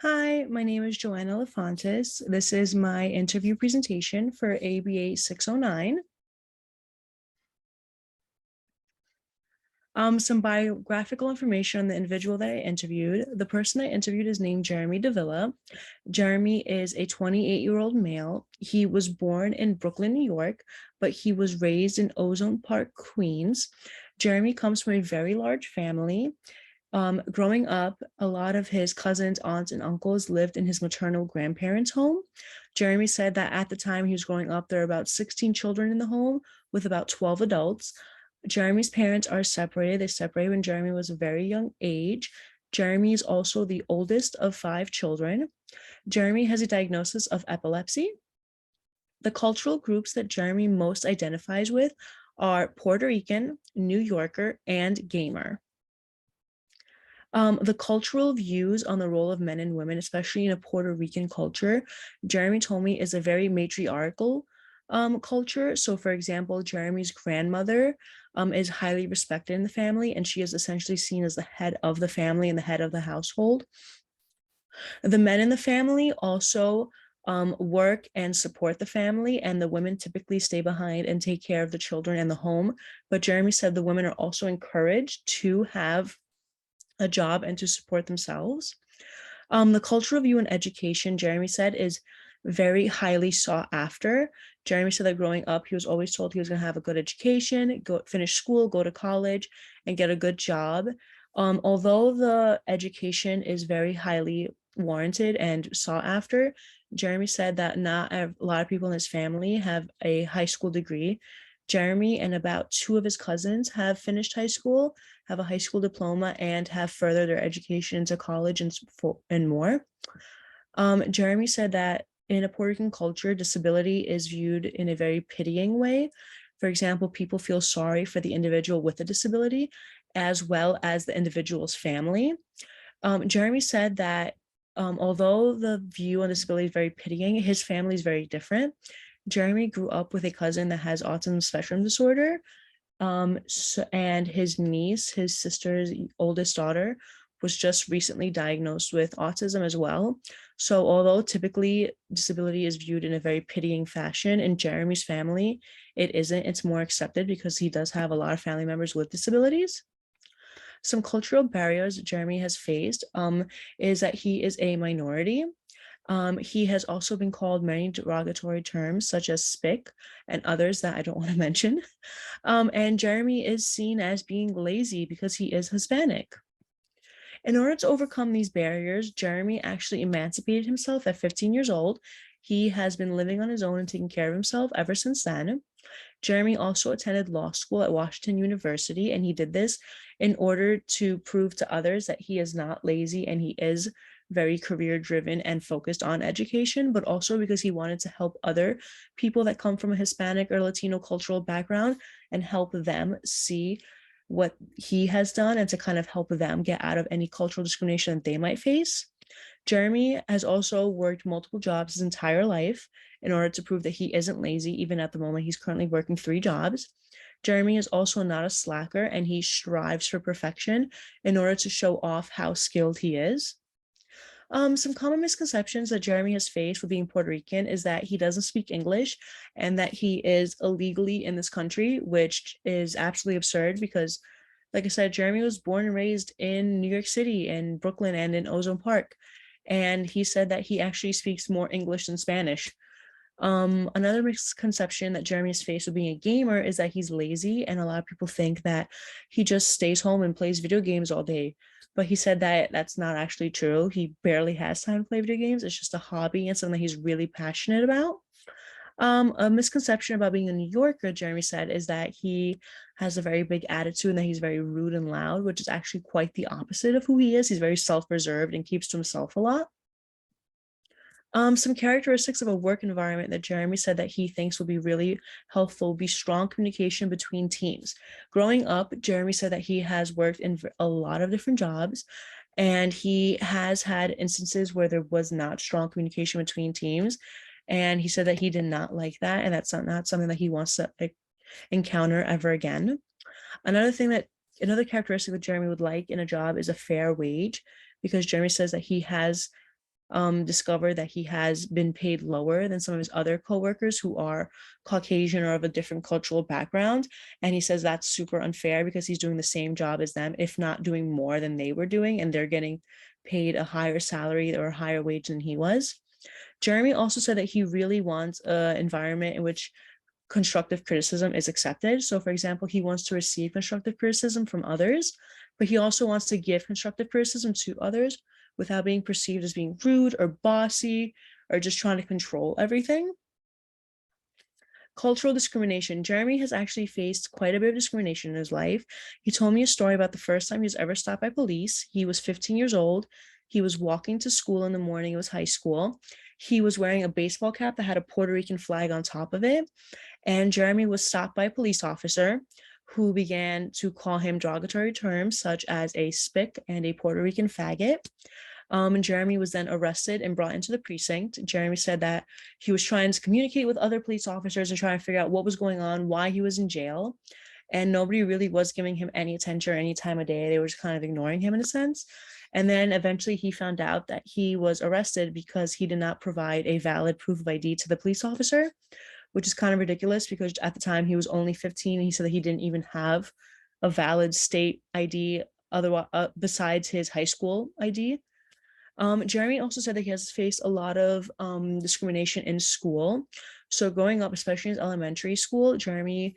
Hi, my name is Joanna Lefontis. This is my interview presentation for ABA 609. Some biographical information on the individual that I interviewed. The person I interviewed is named Jeremy Davila. Jeremy is a 28-year-old male. He was born in Brooklyn, New York, but he was raised in Ozone Park, Queens. Jeremy comes from a very large family. Growing up, a lot of his cousins, aunts, and uncles lived in his maternal grandparents' home. Jeremy said that at the time he was growing up, there were about 16 children in the home with about 12 adults. Jeremy's parents are separated. They separated when Jeremy was a very young age. Jeremy is also the oldest of 5 children. Jeremy has a diagnosis of epilepsy. The cultural groups that Jeremy most identifies with are Puerto Rican, New Yorker, and gamer. The cultural views on the role of men and women, especially in a Puerto Rican culture, Jeremy told me is a very matriarchal culture. So, for example, Jeremy's grandmother is highly respected in the family, and she is essentially seen as the head of the family and the head of the household. The men in the family also work and support the family, and the women typically stay behind and take care of the children and the home. But Jeremy said the women are also encouraged to have a job and to support themselves. The cultural view in education, Jeremy said, is very highly sought after. Jeremy said that growing up, he was always told he was going to have a good education, go finish school, go to college, and get a good job. Although the education is very highly warranted and sought after, Jeremy said that not a lot of people in his family have a high school degree. Jeremy and about 2 of his cousins have finished high school, have a high school diploma, and have furthered their education into college and more. Jeremy said that in a Puerto Rican culture, disability is viewed in a very pitying way. For example, people feel sorry for the individual with a disability as well as the individual's family. Jeremy said that although the view on disability is very pitying, his family is very different. Jeremy grew up with a cousin that has autism spectrum disorder, and his niece, his sister's oldest daughter, was just recently diagnosed with autism as well. So, although typically disability is viewed in a very pitying fashion, in Jeremy's family, it isn't. It's more accepted because he does have a lot of family members with disabilities. Some cultural barriers Jeremy has faced is that he is a minority. He has also been called many derogatory terms, such as spick and others that I don't want to mention. And Jeremy is seen as being lazy because he is Hispanic. In order to overcome these barriers, Jeremy actually emancipated himself at 15 years old. He has been living on his own and taking care of himself ever since then. Jeremy also attended law school at Washington University, and he did this in order to prove to others that he is not lazy and he is very career driven and focused on education, but also because he wanted to help other people that come from a Hispanic or Latino cultural background and help them see what he has done and to kind of help them get out of any cultural discrimination that they might face. Jeremy has also worked multiple jobs his entire life in order to prove that he isn't lazy. Even at the moment, he's currently working 3 jobs. Jeremy is also not a slacker, and he strives for perfection in order to show off how skilled he is. Some common misconceptions that Jeremy has faced with being Puerto Rican is that he doesn't speak English and that he is illegally in this country, which is absolutely absurd because, like I said, Jeremy was born and raised in New York City, in Brooklyn, and in Ozone Park. And he said that he actually speaks more English than Spanish. Another misconception that Jeremy has faced with being a gamer is that he's lazy, and a lot of people think that he just stays home and plays video games all day. But he said that that's not actually true. He barely has time to play video games. It's just a hobby and something that he's really passionate about. A misconception about being a New Yorker, Jeremy said, is that he has a very big attitude and that he's very rude and loud, which is actually quite the opposite of who he is. He's very self-reserved and keeps to himself a lot. Some characteristics of a work environment that Jeremy said that he thinks will be really helpful will be strong communication between teams. Growing up, Jeremy said that he has worked in a lot of different jobs, and he has had instances where there was not strong communication between teams. And he said that he did not like that, and that's not something that he wants to encounter ever again. Another characteristic that Jeremy would like in a job is a fair wage, because Jeremy says that he has discovered that he has been paid lower than some of his other coworkers who are Caucasian or of a different cultural background. And he says that's super unfair because he's doing the same job as them, if not doing more than they were doing, and they're getting paid a higher salary or a higher wage than he was. Jeremy also said that he really wants an environment in which constructive criticism is accepted. So, for example, he wants to receive constructive criticism from others, but he also wants to give constructive criticism to others without being perceived as being rude or bossy or just trying to control everything. Cultural discrimination. Jeremy has actually faced quite a bit of discrimination in his life. He told me a story about the first time he was ever stopped by police. He was 15 years old. He was walking to school in the morning. It was high school. He was wearing a baseball cap that had a Puerto Rican flag on top of it. And Jeremy was stopped by a police officer who began to call him derogatory terms such as a spick and a Puerto Rican faggot. And Jeremy was then arrested and brought into the precinct. Jeremy said that he was trying to communicate with other police officers and trying to figure out what was going on, why he was in jail. And nobody really was giving him any attention or any time of day. They were just kind of ignoring him in a sense. And then eventually he found out that he was arrested because he did not provide a valid proof of ID to the police officer, which is kind of ridiculous because at the time he was only 15 and he said that he didn't even have a valid state ID otherwise besides his high school ID. Jeremy also said that he has faced a lot of discrimination in school. So growing up, especially in elementary school, Jeremy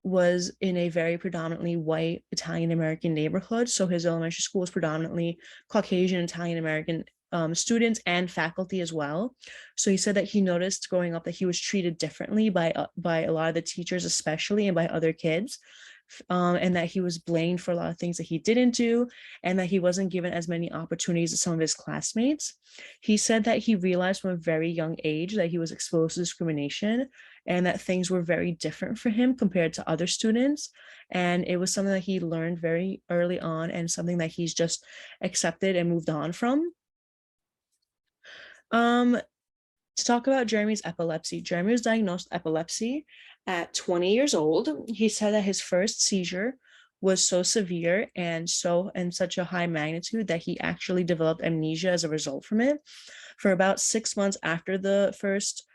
was in a very predominantly white Italian American neighborhood. So his elementary school was predominantly Caucasian Italian American students and faculty as well. So he said that he noticed growing up that he was treated differently by a lot of the teachers, especially, and by other kids. And that he was blamed for a lot of things that he didn't do, and that he wasn't given as many opportunities as some of his classmates. He said that he realized from a very young age that he was exposed to discrimination and that things were very different for him compared to other students. And it was something that he learned very early on and something that he's just accepted and moved on from. To talk about Jeremy's epilepsy. Jeremy was diagnosed with epilepsy at 20 years old. He said that his first seizure was so severe and such a high magnitude that he actually developed amnesia as a result from it. For about 6 months after the first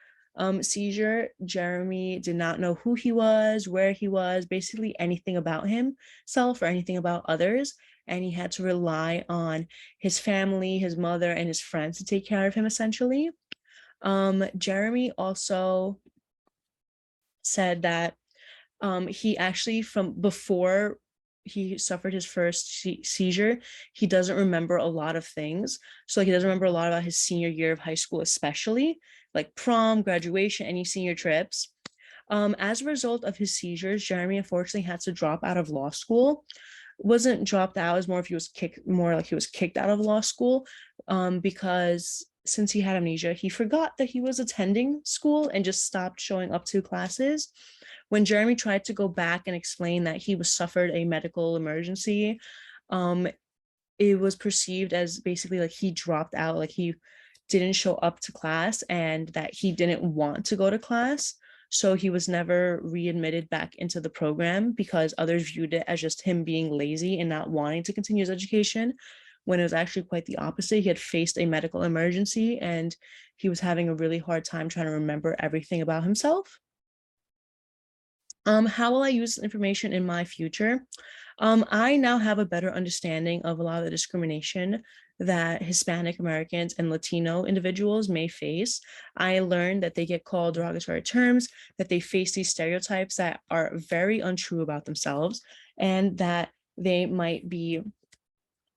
seizure, Jeremy did not know who he was, where he was, basically anything about himself or anything about others. And he had to rely on his family, his mother, and his friends to take care of him, essentially. Jeremy also said that he actually, from before he suffered his first seizure, he doesn't remember a lot of things. So like, he doesn't remember a lot about his senior year of high school, especially like prom, graduation, any senior trips. As a result of his seizures, Jeremy unfortunately had to drop out of law school. Wasn't dropped out, as more if he was kicked, more like he was kicked out of law school, because since he had amnesia, he forgot that he was attending school and just stopped showing up to classes. When Jeremy tried to go back and explain that he was suffered a medical emergency, it was perceived as basically like he dropped out, like he didn't show up to class and that he didn't want to go to class. So he was never readmitted back into the program because others viewed it as just him being lazy and not wanting to continue his education, when it was actually quite the opposite. He had faced a medical emergency and he was having a really hard time trying to remember everything about himself. How will I use this information in my future? I now have a better understanding of a lot of the discrimination that Hispanic Americans and Latino individuals may face. I learned that they get called derogatory terms, that they face these stereotypes that are very untrue about themselves, and that they might be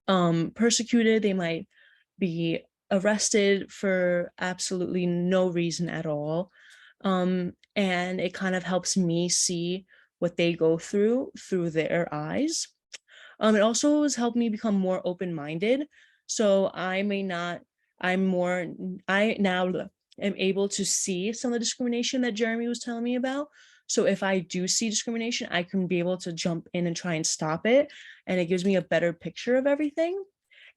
persecuted, they might be arrested for absolutely no reason at all. And it kind of helps me see what they go through their eyes. It also has helped me become more open-minded. So I now am able to see some of the discrimination that Jeremy was telling me about. So if I do see discrimination, I can be able to jump in and try and stop it. And it gives me a better picture of everything.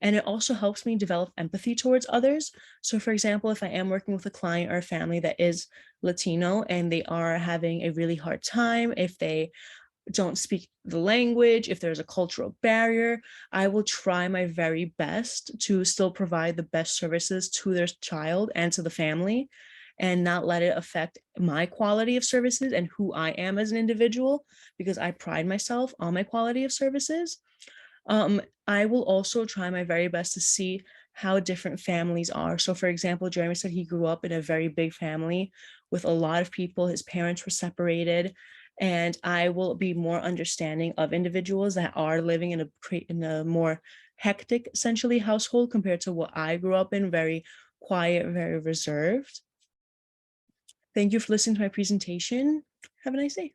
And it also helps me develop empathy towards others. So for example, if I am working with a client or a family that is Latino and they are having a really hard time, if they don't speak the language, if there's a cultural barrier, I will try my very best to still provide the best services to their child and to the family and not let it affect my quality of services and who I am as an individual, because I pride myself on my quality of services. I will also try my very best to see how different families are. So, for example, Jeremy said he grew up in a very big family with a lot of people. His parents were separated, and I will be more understanding of individuals that are living in a more hectic, essentially, household compared to what I grew up in, very quiet, very reserved. Thank you for listening to my presentation. Have a nice day.